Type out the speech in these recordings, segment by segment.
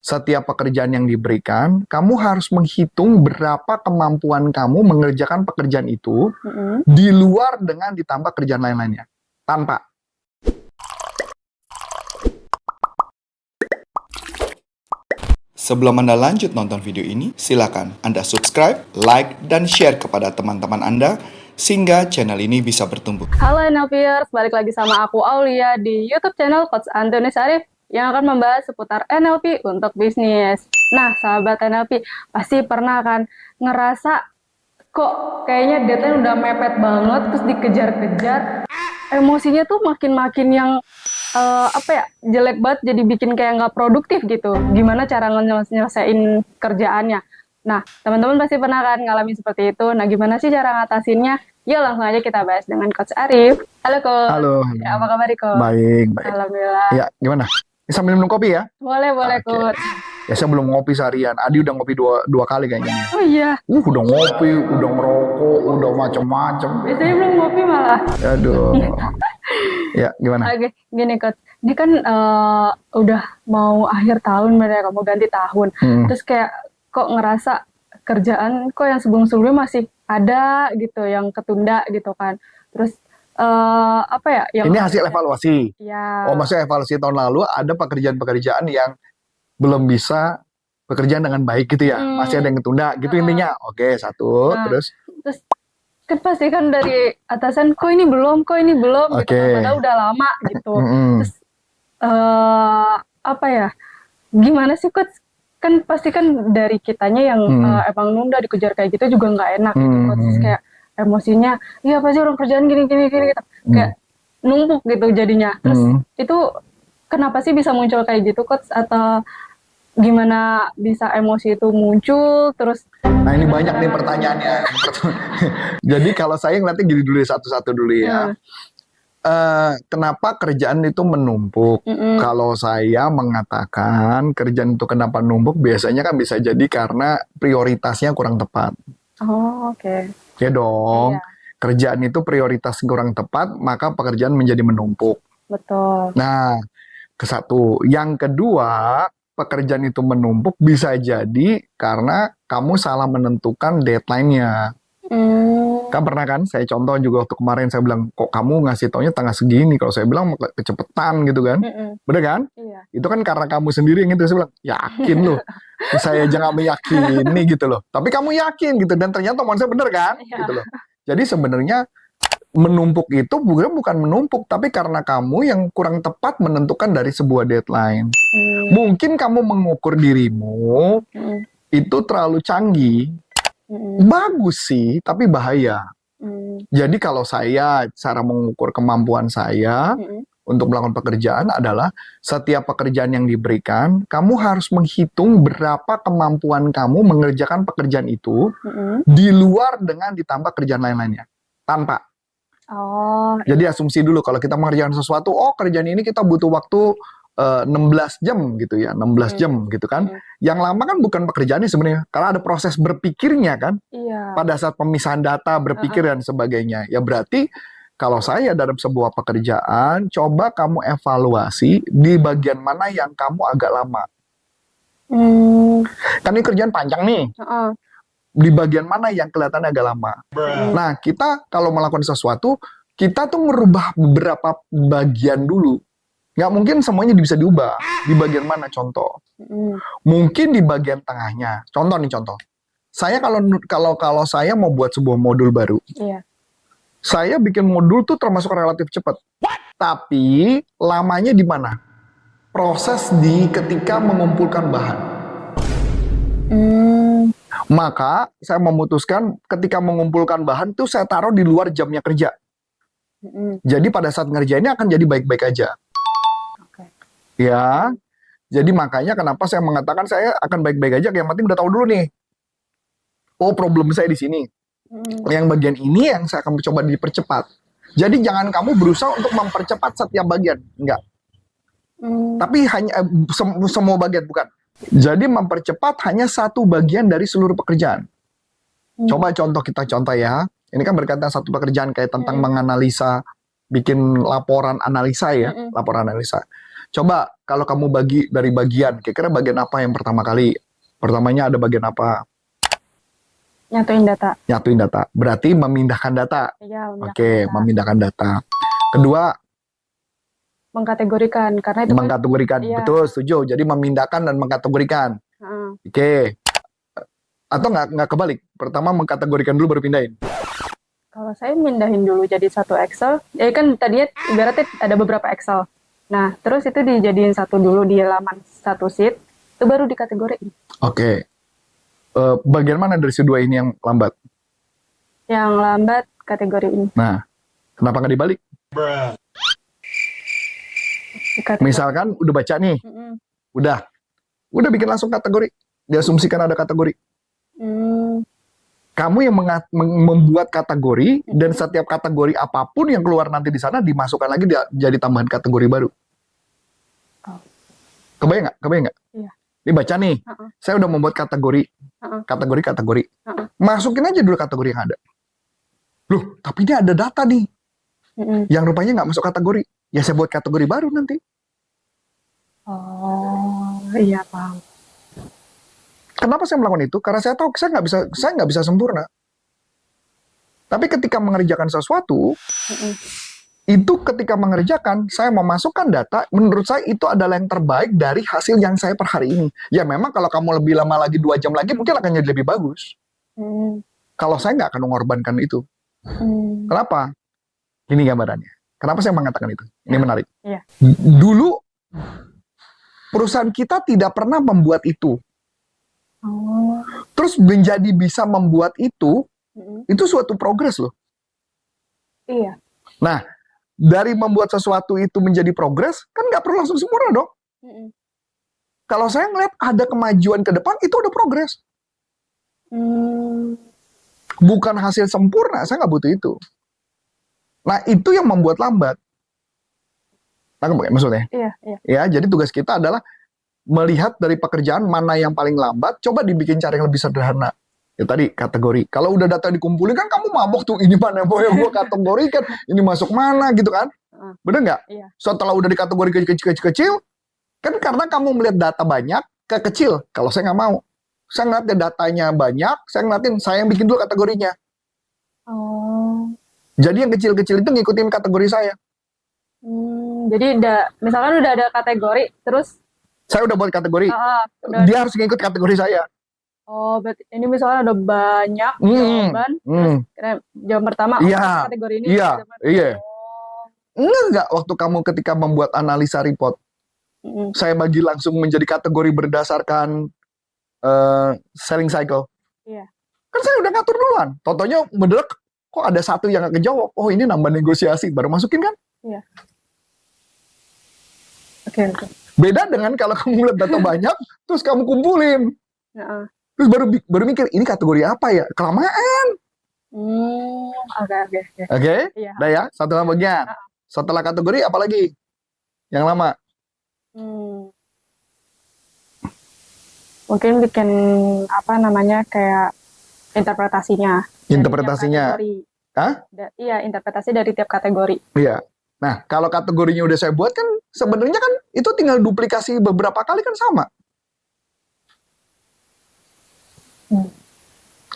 setiap pekerjaan yang diberikan, kamu harus menghitung berapa kemampuan kamu mengerjakan pekerjaan itu di luar dengan ditambah kerjaan lain-lainnya. Tanpa. Sebelum Anda lanjut nonton video ini, silakan Anda subscribe, like, dan share kepada teman-teman Anda sehingga channel ini bisa bertumbuh. Halo NLPers, balik lagi sama aku Aulia di YouTube channel Coach Antoni Syarif yang akan membahas seputar NLP untuk bisnis. Nah, sahabat NLP, pasti pernah kan ngerasa kok kayaknya deadline udah mepet banget, terus dikejar-kejar, emosinya tuh makin-makin yang jelek banget, jadi bikin kayak nggak produktif gitu. Gimana cara nyelesain kerjaannya? Nah, teman-teman pasti pernah kan ngalamin seperti itu. Nah, gimana sih cara ngatasinnya? Yuk langsung aja kita bahas dengan Coach Arif. Halo Coach. Halo. Ya, apa kabar Coach? Baik. Alhamdulillah. Ya, gimana? Sambil minum kopi ya? Boleh, Coach. Ya, saya belum ngopi seharian. Adi udah ngopi dua kali kayaknya. Oh iya. Udah ngopi, udah ngerokok, udah macem-macem. Biasanya belum ngopi malah. Aduh. Ya, gimana? Oke, gini Coach. Ini kan udah mau akhir tahun, mereka mau ganti tahun. Terus kayak kok ngerasa kerjaan kok yang sebelum-sebelumnya masih ada gitu, yang ketunda gitu kan. Terus yang ini hasil evaluasi. Ya. Oh, maksudnya evaluasi tahun lalu ada pekerjaan-pekerjaan yang belum bisa bekerja dengan baik gitu ya. Masih ada yang ketunda gitu intinya. Oke, satu. Nah, terus kan pasti kan dari atasan kok ini belum gitu kan, padahal udah lama gitu. Terus gimana sih Coach? Kan pasti kan dari kitanya yang emang nunda dikejar kayak gitu juga nggak enak gitu. Terus kayak emosinya, iya pasti orang kerjaan gini gitu. Kayak numpuk gitu jadinya. Terus itu kenapa sih bisa muncul kayak gitu Coach? Atau gimana bisa emosi itu muncul terus? Nah, ini banyak nih pertanyaannya. Jadi kalau saya ngeliatnya gini dulu satu-satu dulu ya. Kenapa kerjaan itu menumpuk? Kalau saya mengatakan kerjaan itu kenapa menumpuk, biasanya kan bisa jadi karena prioritasnya kurang tepat. Oh, oke. Ya dong. Iya. Kerjaan itu prioritas kurang tepat, maka pekerjaan menjadi menumpuk. Betul. Nah, kesatu. Yang kedua, pekerjaan itu menumpuk bisa jadi karena kamu salah menentukan deadline-nya. Kan pernah kan, saya contoh juga waktu kemarin saya bilang, kok kamu ngasih taunya tanggal segini, kalau saya bilang kecepetan gitu kan. Bener kan? Iya. Itu kan karena kamu sendiri yang itu. Saya bilang, yakin loh. Saya aja nggak meyakini gitu loh. Tapi kamu yakin gitu, dan ternyata omongan saya bener kan? Iya. Gitu loh. Jadi sebenarnya menumpuk itu bukan menumpuk, tapi karena kamu yang kurang tepat menentukan dari sebuah deadline. Mungkin kamu mengukur dirimu itu terlalu canggih. Bagus sih, tapi bahaya. Jadi kalau saya, cara mengukur kemampuan saya untuk melakukan pekerjaan adalah setiap pekerjaan yang diberikan, kamu harus menghitung berapa kemampuan kamu mengerjakan pekerjaan itu di luar dengan ditambah kerjaan lain-lainnya. Tanpa. Oh. Jadi asumsi dulu kalau kita mengerjakan sesuatu, oh kerjaan ini kita butuh waktu 16 jam gitu ya, 16 jam gitu kan. Yang lama kan bukan pekerjaannya sebenarnya, karena ada proses berpikirnya kan. Iya. Pada saat pemisahan data, berpikir dan sebagainya. Ya berarti kalau saya dalam sebuah pekerjaan, coba kamu evaluasi di bagian mana yang kamu agak lama. Kan ini kerjaan panjang nih. Di bagian mana yang kelihatannya agak lama. Nah, kita kalau melakukan sesuatu, kita tuh merubah beberapa bagian dulu. Nggak mungkin semuanya bisa diubah. Di bagian mana contoh? Mungkin di bagian tengahnya. Contoh. Saya kalau saya mau buat sebuah modul baru. Iya. Saya bikin modul tuh termasuk relatif cepat. Tapi lamanya di mana? Proses di ketika mengumpulkan bahan. Maka saya memutuskan ketika mengumpulkan bahan tuh saya taruh di luar jamnya kerja. Jadi pada saat ngerjainnya akan jadi baik-baik aja. Ya, jadi makanya kenapa saya mengatakan saya akan baik-baik aja, yang penting udah tahu dulu nih. Oh, problem saya di sini. Yang bagian ini yang saya akan coba dipercepat. Jadi jangan kamu berusaha untuk mempercepat setiap bagian, enggak. Tapi hanya semua bagian bukan. Jadi mempercepat hanya satu bagian dari seluruh pekerjaan. Coba kita contoh ya. Ini kan berkaitan satu pekerjaan kayak tentang menganalisa, bikin laporan analisa ya, laporan analisa. Coba kalau kamu bagi dari bagian, kira-kira bagian apa yang pertama kali? Pertamanya ada bagian apa? Nyatuin data. Nyatuin data. Berarti memindahkan data. Iya, memindahkan Oke, data. memindahkan data. Kedua, Mengkategorikan, karena itu kan, mengkategorikan. iya. Betul, setuju. Jadi memindahkan dan mengkategorikan. Heeh. Oke. Atau nggak kebalik. Pertama mengkategorikan dulu baru pindahin. Kalau saya mindahin dulu jadi satu Excel, ya kan tadinya ibaratnya ada beberapa Excel. Nah, terus itu dijadiin satu dulu di laman satu sheet, itu baru dikategoriin. Oke. Bagian mana dari dua ini yang lambat? Yang lambat kategori ini. Nah, kenapa nggak dibalik? Misalkan udah baca nih, Mm-mm. udah bikin langsung kategori. Diasumsikan ada kategori. Hmm. Kamu yang membuat kategori dan setiap kategori apapun yang keluar nanti di sana dimasukkan lagi jadi tambahan kategori baru. Oh. Kebayang nggak? Kebayang nggak? Iya. Ini baca nih, saya udah membuat kategori, kategori. Masukin aja dulu kategori yang ada. Loh, tapi ini ada data nih, yang rupanya nggak masuk kategori. Ya saya buat kategori baru nanti. Oh, iya paham. Kenapa saya melakukan itu? Karena saya tahu saya nggak bisa sempurna. Tapi ketika mengerjakan sesuatu, itu ketika mengerjakan, saya memasukkan data, menurut saya itu adalah yang terbaik dari hasil yang saya per hari ini. Ya memang kalau kamu lebih lama lagi, 2 jam lagi, mungkin akan jadi lebih bagus. Kalau saya nggak akan mengorbankan itu. Kenapa? Ini gambarannya. Kenapa saya mengatakan itu? Ini menarik. Iya. Dulu, perusahaan kita tidak pernah membuat itu. Oh. Terus menjadi bisa membuat itu suatu progres loh. Iya. Nah, dari membuat sesuatu itu menjadi progres, kan nggak perlu langsung sempurna dong. Kalau saya ngeliat ada kemajuan ke depan, itu udah progres. Bukan hasil sempurna, saya nggak butuh itu. Nah, itu yang membuat lambat. Nah, maksudnya? Iya. Ya, jadi tugas kita adalah melihat dari pekerjaan mana yang paling lambat, coba dibikin cara yang lebih sederhana. Ya tadi kategori. Kalau udah data dikumpulin kan kamu mabok tuh, ini mana yang gue kategorikan, ini masuk mana gitu kan? Bener nggak? Iya. Setelah udah dikategori kecil-kecil, kan karena kamu melihat data banyak ke kecil. Kalau saya nggak mau, saya ngeliatnya datanya banyak, saya ngeliatin saya yang bikin dulu kategorinya. Oh. Jadi yang kecil-kecil itu ngikutin kategori saya. Jadi misalkan udah ada kategori, terus Saya udah buat kategori, dia harus ngikut kategori saya. Oh, berarti ini misalnya ada banyak jawaban, terus jawaban pertama kategori ini. Iya. Enggak waktu kamu ketika membuat analisa report, saya bagi langsung menjadi kategori berdasarkan selling cycle. Iya. Kan saya udah ngatur duluan. Totonya mendadak, kok ada satu yang nggak kejawab. Oh ini nambah negosiasi, baru masukin kan? Iya. Oke. Beda dengan kalau kamu lihat data banyak, terus kamu kumpulin. Terus baru mikir, ini kategori apa ya? Kelamaan. Oke. Oke? Iya. Udah ya, satu bagian. Setelah kategori, apa lagi? Yang lama? Mungkin bikin, kayak interpretasinya. Interpretasinya. Hah? Iya, interpretasi dari tiap kategori. Iya. Nah, kalau kategorinya udah saya buat kan, sebenarnya kan itu tinggal duplikasi beberapa kali kan sama.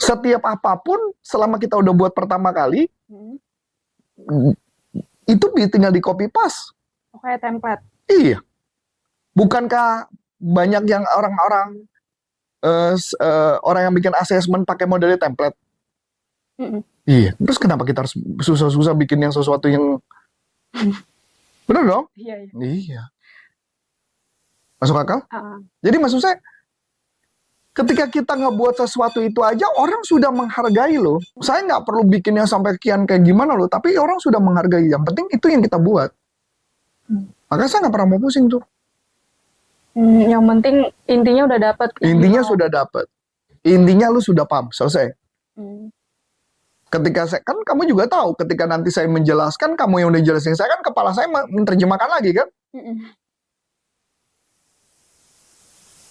Setiap apapun, selama kita udah buat pertama kali, itu tinggal di copy paste. Kayak template. Iya. Bukankah banyak yang orang yang bikin assessment pakai modelnya template? Iya. Terus kenapa kita harus susah-susah bikin yang sesuatu yang bener dong? Iya. Masuk akal? Jadi maksud saya, ketika kita ngebuat sesuatu itu aja, orang sudah menghargai loh. Saya nggak perlu bikin yang sampai kian kayak gimana loh, tapi orang sudah menghargai. Yang penting itu yang kita buat. Makanya saya nggak pernah mau pusing tuh. Yang penting intinya udah dapet. Intinya sudah dapet. Intinya lu sudah paham, selesai. Ketika saya, kan kamu juga tahu, ketika nanti saya menjelaskan, kamu yang udah jelasin saya kan, kepala saya menerjemahkan lagi kan?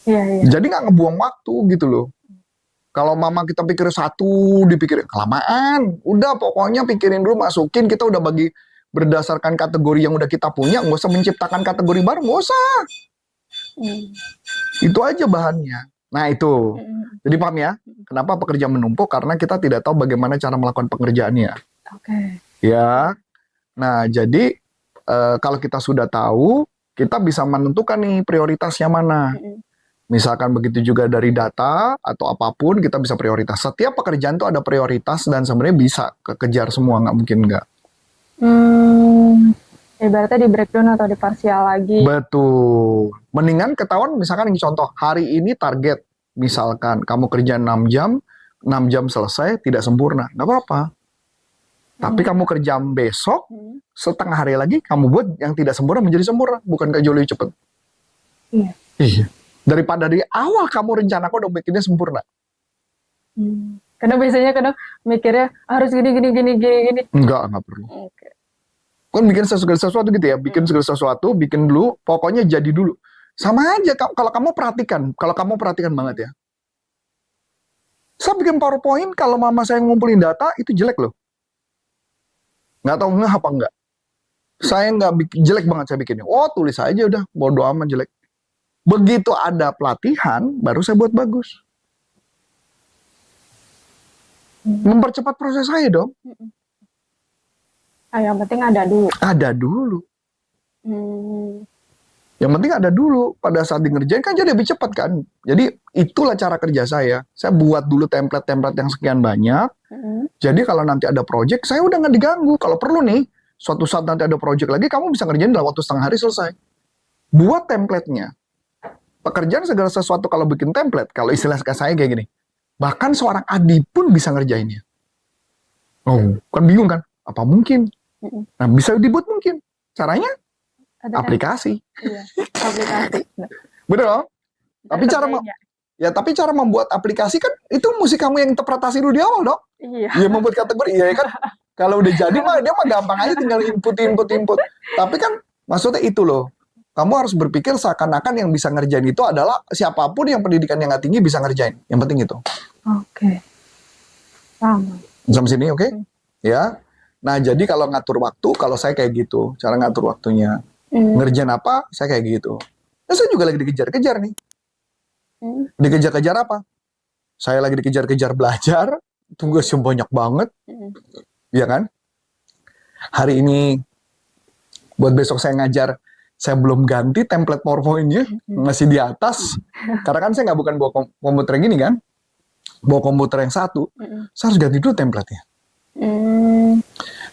Iya. Jadi nggak ngebuang waktu gitu loh. Kalau mama kita pikir satu, dipikirin kelamaan. Udah pokoknya pikirin dulu, masukin, kita udah bagi berdasarkan kategori yang udah kita punya, nggak usah menciptakan kategori baru, nggak usah. Itu aja bahannya. Nah itu, jadi paham ya, kenapa pekerjaan menumpuk? Karena kita tidak tahu bagaimana cara melakukan pekerjaannya. Oke. Ya, nah jadi kalau kita sudah tahu, kita bisa menentukan nih prioritasnya mana. Misalkan begitu juga dari data atau apapun, kita bisa prioritas. Setiap pekerjaan itu ada prioritas dan sebenarnya bisa kekejar semua, nggak mungkin nggak. Ibaratnya di breakdown atau di parsial lagi. Betul. Mendingan ketahuan misalkan ini contoh, hari ini target, misalkan kamu kerja 6 jam selesai, tidak sempurna, nggak apa-apa. Tapi kamu kerja besok, setengah hari lagi, kamu buat yang tidak sempurna menjadi sempurna, bukan jauh lebih cepat. Iya. Iya. Daripada dari awal kamu rencana udah bikinnya sempurna. Karena biasanya kadang mikirnya harus gini. Enggak perlu. Oke. Kan bikin segala sesuatu gitu ya, bikin segala sesuatu, bikin dulu, pokoknya jadi dulu. Sama aja, kalau kamu perhatikan banget ya. Saya bikin PowerPoint, kalau mama saya ngumpulin data, itu jelek loh. Nggak tahu nggak apa enggak. Saya nggak bikin, jelek banget saya bikinnya. Oh, tulis aja udah, bodo amat jelek. Begitu ada pelatihan, baru saya buat bagus. Mempercepat proses saya dong. Yang penting ada dulu. Ada dulu. Yang penting ada dulu. Pada saat di ngerjain kan jadi lebih cepat kan. Jadi itulah cara kerja saya. Saya buat dulu template-template yang sekian banyak. Jadi kalau nanti ada project, saya udah nggak diganggu. Kalau perlu nih, suatu saat nanti ada project lagi, kamu bisa ngerjain dalam waktu setengah hari selesai. Buat template-nya. Pekerjaan segala sesuatu kalau bikin template, kalau istilah saya kayak gini, bahkan seorang Adi pun bisa ngerjainnya. Oh, kan bingung kan? Apa mungkin? Nah, bisa dibuat mungkin. Caranya? Ada aplikasi. Iya, aplikasi. Bener dong? Tapi cara membuat aplikasi kan, itu mesti kamu yang interpretasi dulu di awal dong. Iya. Ya membuat kategori, iya kan? Kalau udah jadi mah, dia mah gampang aja tinggal input. Tapi kan, maksudnya itu loh. Kamu harus berpikir seakan-akan yang bisa ngerjain itu adalah siapapun yang pendidikannya nggak tinggi bisa ngerjain. Yang penting itu. Oke. Sama. Sampai sini oke? Ya. Nah, jadi kalau ngatur waktu, kalau saya kayak gitu. Cara ngatur waktunya. Ngerjain apa, saya kayak gitu. Nah, saya juga lagi dikejar-kejar nih. Dikejar-kejar apa? Saya lagi dikejar-kejar belajar. Tugasnya banyak banget. Iya kan? Hari ini, buat besok saya ngajar, saya belum ganti template PowerPoint-nya, masih di atas. Karena kan saya nggak bukan bawa komputer yang gini kan, bawa komputer yang satu, saya harus ganti dulu template-nya.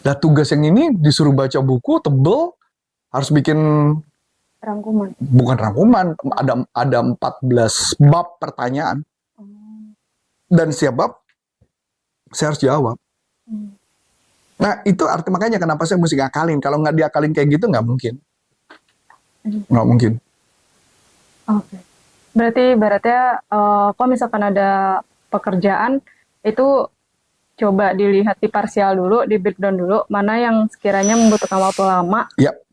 Nah tugas yang ini disuruh baca buku tebel, harus bikin Rangkuman. Bukan rangkuman, ada 14 bab pertanyaan, dan setiap bab saya harus jawab. Nah itu arti makanya kenapa saya mesti ngakalin. Kalau nggak diakalin kayak gitu nggak mungkin. Nggak mungkin. Oke. Berarti kalau misalkan ada pekerjaan itu coba dilihat di parsial dulu, di breakdown dulu, mana yang sekiranya membutuhkan waktu lama. Yap.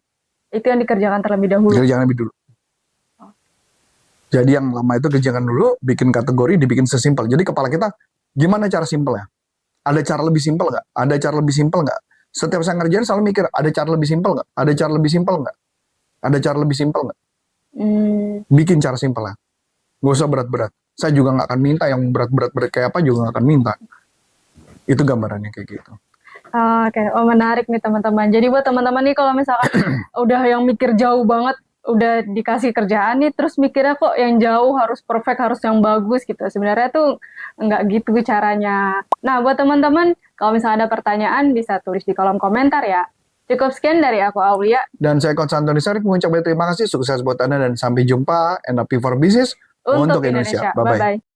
Itu yang dikerjakan terlebih dahulu. Kerjakan lebih dulu. Jadi yang lama itu kerjakan dulu, bikin kategori, dibikin sesimpel. Jadi kepala kita, gimana cara simpelnya? Ada cara lebih simpel nggak? Ada cara lebih simpel nggak? Setiap saya ngerjain selalu mikir, ada cara lebih simpel nggak? Ada cara lebih simpel nggak? Ada cara lebih simpel nggak? Bikin cara simpel lah. Nggak usah berat-berat. Saya juga nggak akan minta yang berat-berat kayak apa juga nggak akan minta. Itu gambarannya kayak gitu. Oke, menarik nih teman-teman. Jadi buat teman-teman nih kalau misalkan udah yang mikir jauh banget, udah dikasih kerjaan nih, terus mikirnya kok yang jauh harus perfect, harus yang bagus gitu. Sebenarnya tuh nggak gitu caranya. Nah, buat teman-teman, kalau misalnya ada pertanyaan bisa tulis di kolom komentar ya. Cukup sekian dari aku, Aulia. Dan saya Coach Antoni Sarif mengucapkan terima kasih, sukses buat Anda, dan sampai jumpa NLP for Business untuk Indonesia. Bye-bye.